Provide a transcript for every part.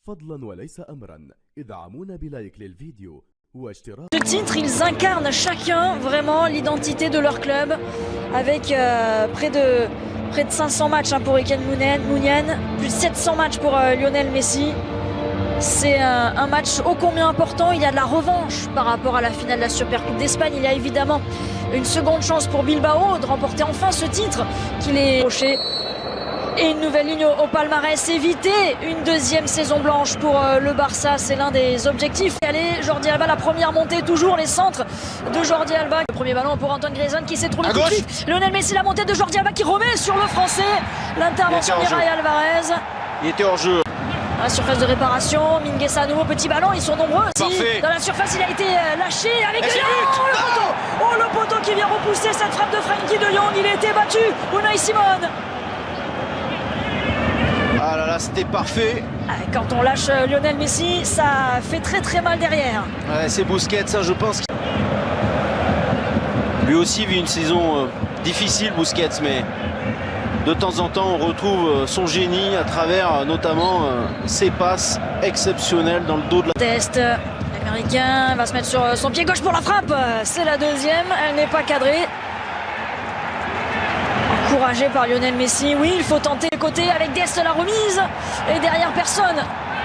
فضلا وليس أمرا ادعمونا بلايك للفيديو واشتراك. Ce titre, ils incarnent chacun vraiment l'identité de leur club avec près de 500 matchs pour Iken Muniain, plus de 700 matchs pour Lionel Messi. C'est un match ô combien important. Il y a de la revanche par rapport à la finale de la Supercoupe d'Espagne. Il y a évidemment une seconde chance pour Bilbao de remporter enfin ce titre qu'il est approché. Et une nouvelle ligne au palmarès, éviter une deuxième saison blanche pour le Barça, c'est l'un des objectifs. Allez, Jordi Alba, la première montée, toujours les centres de Jordi Alba. Le premier ballon pour Antoine Griezmann qui s'est trouvé tout de suite. Lionel Messi, la montée de Jordi Alba qui remet sur le français. L'intervention d'Irai Alvarez. Il était hors jeu. Dans la surface de réparation, Mingueza à nouveau, petit ballon, ils sont nombreux. Parfait. Dans la surface, il a été lâché avec le poteau. Oh, le poteau qui vient repousser cette frappe de Frenkie de Jong. Il a été battu, Unai Simon. Ah là là, c'était parfait. Quand on lâche Lionel Messi, ça fait très très mal derrière. Ouais, c'est Busquets, ça je pense. Lui aussi vit une saison difficile, Busquets, mais de temps en temps on retrouve son génie à travers notamment ses passes exceptionnelles dans le dos de la... Test, l'américain va se mettre sur son pied gauche pour la frappe. C'est la deuxième, elle n'est pas cadrée. Encouragé par Lionel Messi, oui, il faut tenter le côté avec Dest la remise. Et derrière personne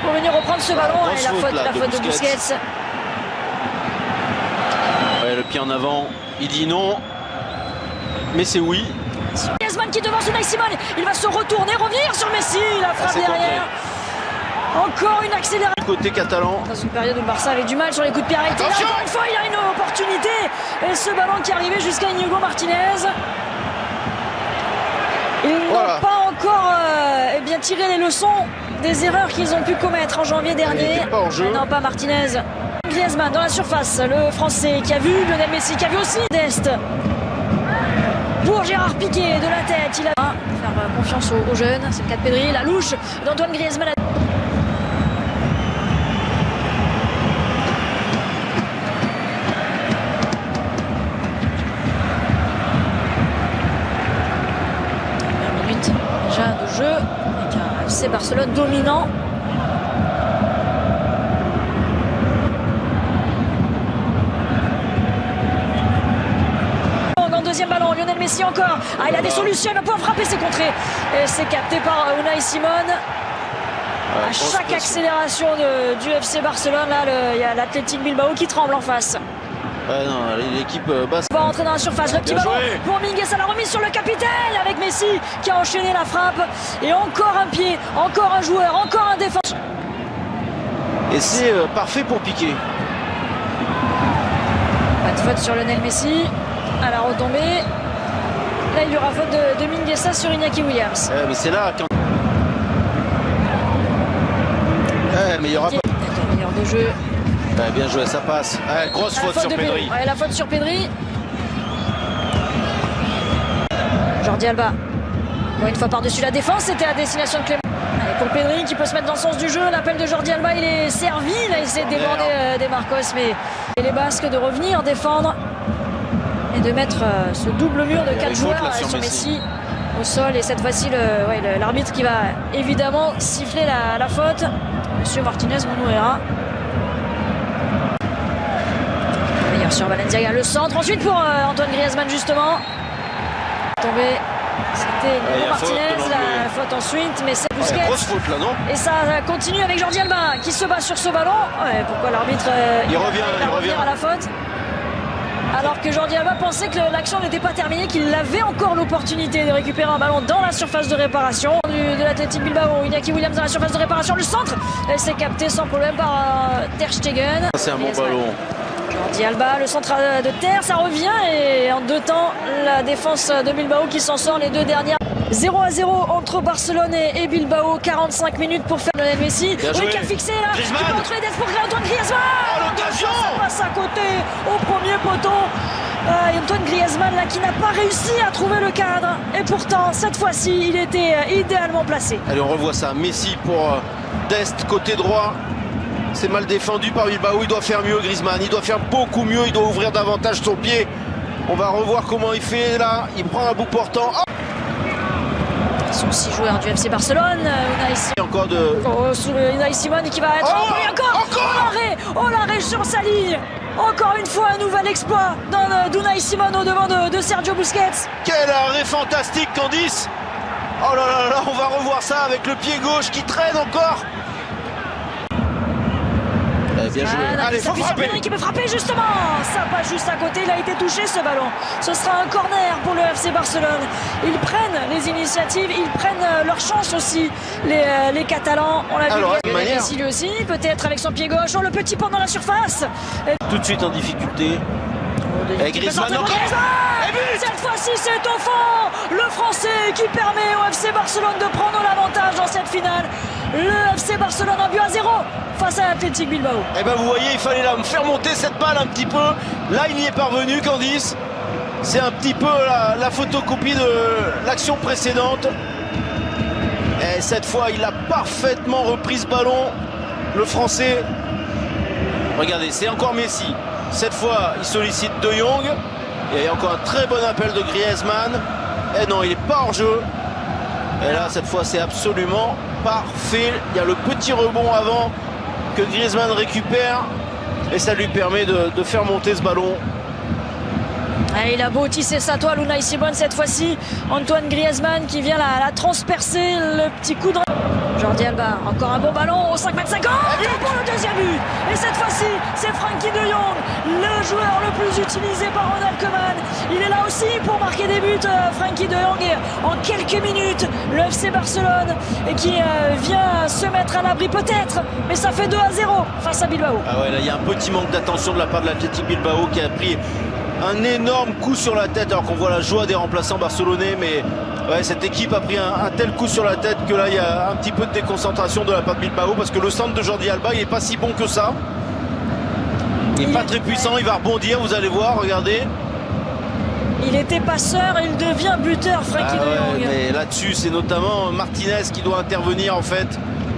pour venir reprendre ce ballon. Et la faute de Busquets. Ouais, le pied en avant, il dit non. Mais c'est oui. Griezmann qui devance Unai Simon. Il va se retourner, revenir sur Messi. La frappe derrière. Encore une accélération. Du côté catalan. Dans une période où le Barça avait du mal sur les coups de pied arrêtés. Là, encore une fois, il a une opportunité. Et ce ballon qui est arrivé jusqu'à Inigo Martinez. Ils n'ont pas encore tiré les leçons des erreurs qu'ils ont pu commettre en janvier dernier. Non, pas Martinez. Griezmann dans la surface, le français qui a vu Lionel Messi, qui a vu aussi Dest. Pour Gérard Piqué de la tête, il a faire confiance aux jeunes. C'est le cas de Pedri, la louche d'Antoine Griezmann. De jeu avec un FC Barcelone dominant. En deuxième ballon, Lionel Messi encore. Il a des solutions, il va pouvoir frapper, c'est contré. Et c'est capté par Unai Simon. À chaque accélération du FC Barcelone, là, il y a l'Athletic Bilbao qui tremble en face. L'équipe basque. On va rentrer dans la surface, le petit ballon pour Mingueza, la remise sur le capitaine avec Messi qui a enchaîné la frappe. Et encore un pied, encore un joueur, encore un défenseur. Et c'est parfait pour Piqué. Pas de faute sur Lionel Messi. À la retombée. Là, il y aura faute de Mingueza sur Iñaki Williams. Mais c'est là quand... mais il y aura pas... Meilleur de jeu. Bien joué, ça passe. Grosse faute sur Pedri. La faute sur Pedri. Jordi Alba. Encore une fois par-dessus la défense, c'était à destination de Clément. Allez, pour Pedri qui peut se mettre dans le sens du jeu. L'appel de Jordi Alba, il est servi. Il a essayé de déborder des Marcos, mais les Basques de revenir défendre et de mettre ce double mur de 4 joueurs sur Messi au sol. Et cette fois-ci, l'arbitre qui va évidemment siffler la faute. Monsieur Martinez Monouera. Sur Valencia, le centre ensuite pour Antoine Griezmann justement. Tombé, c'était Martinez, la faute ensuite, mais c'est Busquets. Grosse faute là, non? Et ça continue avec Jordi Alba qui se bat sur ce ballon. Pourquoi l'arbitre il revient à la faute? Alors que Jordi Alba pensait que l'action n'était pas terminée, qu'il avait encore l'opportunité de récupérer un ballon dans la surface de réparation de l'Athletic Bilbao. Iñaki Williams dans la surface de réparation, le centre, c'est capté sans problème par Ter Stegen. C'est un bon ballon. Jordi Alba, le centre de terre, ça revient et en deux temps, la défense de Bilbao qui s'en sort les deux dernières. 0-0 entre Barcelone et Bilbao, 45 minutes pour faire Lionel Messi. Oui, qui a fixé là, qui peut entrer Dest pour Antoine Griezmann. L'occasion, ça passe à côté au premier poteau. Antoine Griezmann là qui n'a pas réussi à trouver le cadre. Et pourtant, cette fois-ci, il était idéalement placé. Allez, on revoit ça. Messi pour Dest, côté droit. C'est mal défendu par Bilbao, il doit faire mieux Griezmann, il doit faire beaucoup mieux, il doit ouvrir davantage son pied. On va revoir comment il fait là, il prend un bout portant. Oh, Ce sont 6 joueurs du FC Barcelone. Et encore de... Unai Simon qui va être... Oh l'arrêt sur sa ligne. Encore une fois, un nouvel exploit d'Unai Simon au devant de Sergio Busquets. Quel arrêt fantastique, Candice. Oh là là là, on va revoir ça avec le pied gauche qui traîne encore. Bien joué. Allez, faut frapper. Pedri qui peut frapper justement. Ça passe juste à côté, il a été touché ce ballon. Ce sera un corner pour le FC Barcelone. Ils prennent les initiatives, ils prennent leur chance aussi, les Catalans. On l'a vu, Messi lui aussi, peut-être avec son pied gauche. Oh, le petit pont dans la surface. Tout de suite en difficulté. Et Griezmann encore. Cette fois-ci, c'est au fond. Le Français qui permet au FC Barcelone de prendre l'avantage dans cette finale. Le FC Barcelone a but à 0 face à Athletic Bilbao. Et ben vous voyez, il fallait là me faire monter cette balle un petit peu. Là, il y est parvenu, Candice. C'est un petit peu la photocopie de l'action précédente. Et cette fois, il a parfaitement repris ce ballon. Le Français. Regardez, c'est encore Messi. Cette fois, il sollicite De Jong. Il y a encore un très bon appel de Griezmann. Et non, il n'est pas hors jeu. Et là, cette fois, c'est absolument parfait. Il y a le petit rebond avant que Griezmann récupère. Et ça lui permet de faire monter ce ballon. Et il a beau tisser sa toile, Unai Simon cette fois-ci. Antoine Griezmann qui vient la transpercer. Le petit coup de... Jordi Alba, encore un bon ballon au 5,50 m pour le deuxième but. Et cette fois-ci, c'est Frenkie de Jong, le joueur le plus utilisé par Ronald Koeman. Il est là aussi pour marquer des buts, Frenkie de Jong. Et en quelques minutes, le FC Barcelone qui vient se mettre à l'abri peut-être. Mais ça fait 2-0 face à Bilbao. Ah ouais, là il y a un petit manque d'attention de la part de l'Athletic Bilbao qui a pris un énorme coup sur la tête alors qu'on voit la joie des remplaçants barcelonais. Mais ouais, cette équipe a pris un tel coup sur la tête que là il y a un petit peu de déconcentration de la part de Bilbao parce que le centre de Jordi Alba il n'est pas si bon que ça. Il n'est pas très puissant, il va rebondir, vous allez voir, regardez. Il était passeur, il devient buteur, Frenkie de Jong. Mais là-dessus, c'est notamment Martinez qui doit intervenir en fait.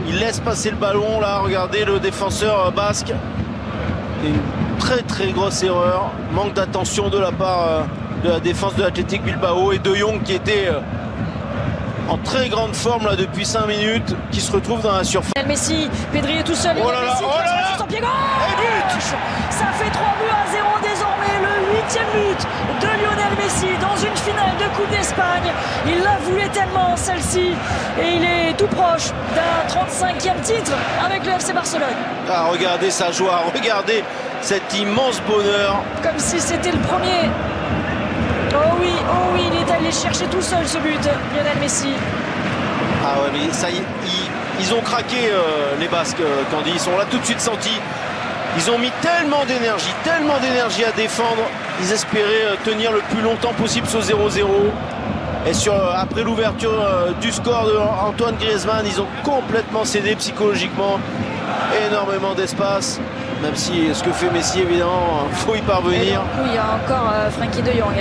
Il laisse passer le ballon là, regardez le défenseur basque. Une très très grosse erreur, manque d'attention de la part de la défense de l'Athletic Bilbao et De Jong qui était en très grande forme là depuis 5 minutes, qui se retrouve dans la surface. Messi, Pedri est tout seul, oh là là, Messi, sur son pied gauche. Ça fait 3 buts à 0 désormais, le 8e but de Lionel Messi dans une finale de Coupe d'Espagne. Il la voulait tellement celle-ci et il est tout proche d'un 35e titre avec le FC Barcelone. Ah, regardez sa joie, regardez cet immense bonheur. Comme si c'était le premier. Oh oui, il est allé chercher tout seul ce but, Lionel Messi. Ah ouais, mais ça y est, ils ont craqué les Basques, Candice, on l'a tout de suite senti. Ils ont mis tellement d'énergie à défendre. Ils espéraient tenir le plus longtemps possible ce 0-0. Et après l'ouverture du score de Antoine Griezmann, ils ont complètement cédé psychologiquement. Énormément d'espace. Même si ce que fait Messi, évidemment, il faut y parvenir. Il y a encore Frenkie de Jong.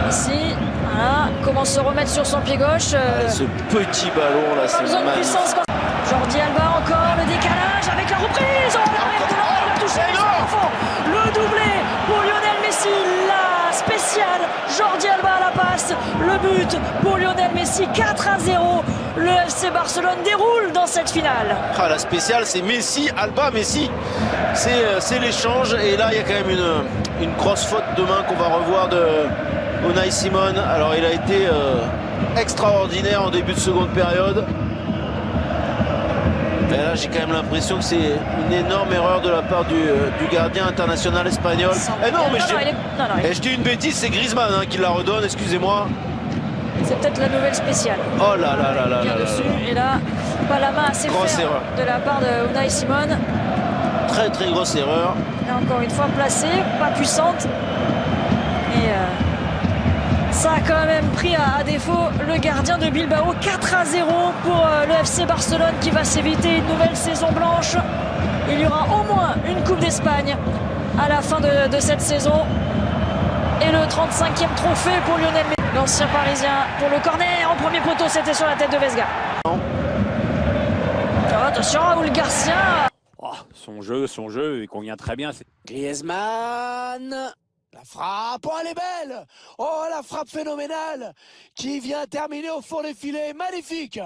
Messi, voilà, commence à se remettre sur son pied gauche. Ce petit ballon là, c'est magnifique. Jordi Alba encore, le décalage avec la reprise. Il a touché le doublé pour Lionel Messi. La spéciale, Jordi Alba à la passe. Le but pour Lionel Messi, 4-0. Le FC Barcelone déroule dans cette finale. Ah, la spéciale, c'est Messi, Alba, Messi. C'est l'échange. Et là, il y a quand même une grosse faute de main qu'on va revoir de Unai Simon. Alors, il a été extraordinaire en début de seconde période. Et là, j'ai quand même l'impression que c'est une énorme erreur de la part du gardien international espagnol. Eh non, mais je dis une bêtise, c'est Griezmann qui la redonne, excusez-moi. C'est peut-être la nouvelle spéciale. Oh là là là là là. Et là, pas la main assez ferme de la part de Unai Simon. Très très grosse erreur. Et encore une fois placée, pas puissante. Et ça a quand même pris à défaut le gardien de Bilbao. 4-0 pour le FC Barcelone qui va s'éviter une nouvelle saison blanche. Il y aura au moins une Coupe d'Espagne à la fin de cette saison. Et le 35e trophée pour Lionel Messi. L'ancien parisien pour le corner en premier poteau, c'était sur la tête de Vesga. Oh, attention, Raúl Garcia. Oh, son jeu, il convient très bien. Griezmann. La frappe, oh, elle est belle! Oh, la frappe phénoménale qui vient terminer au fond des filets, magnifique!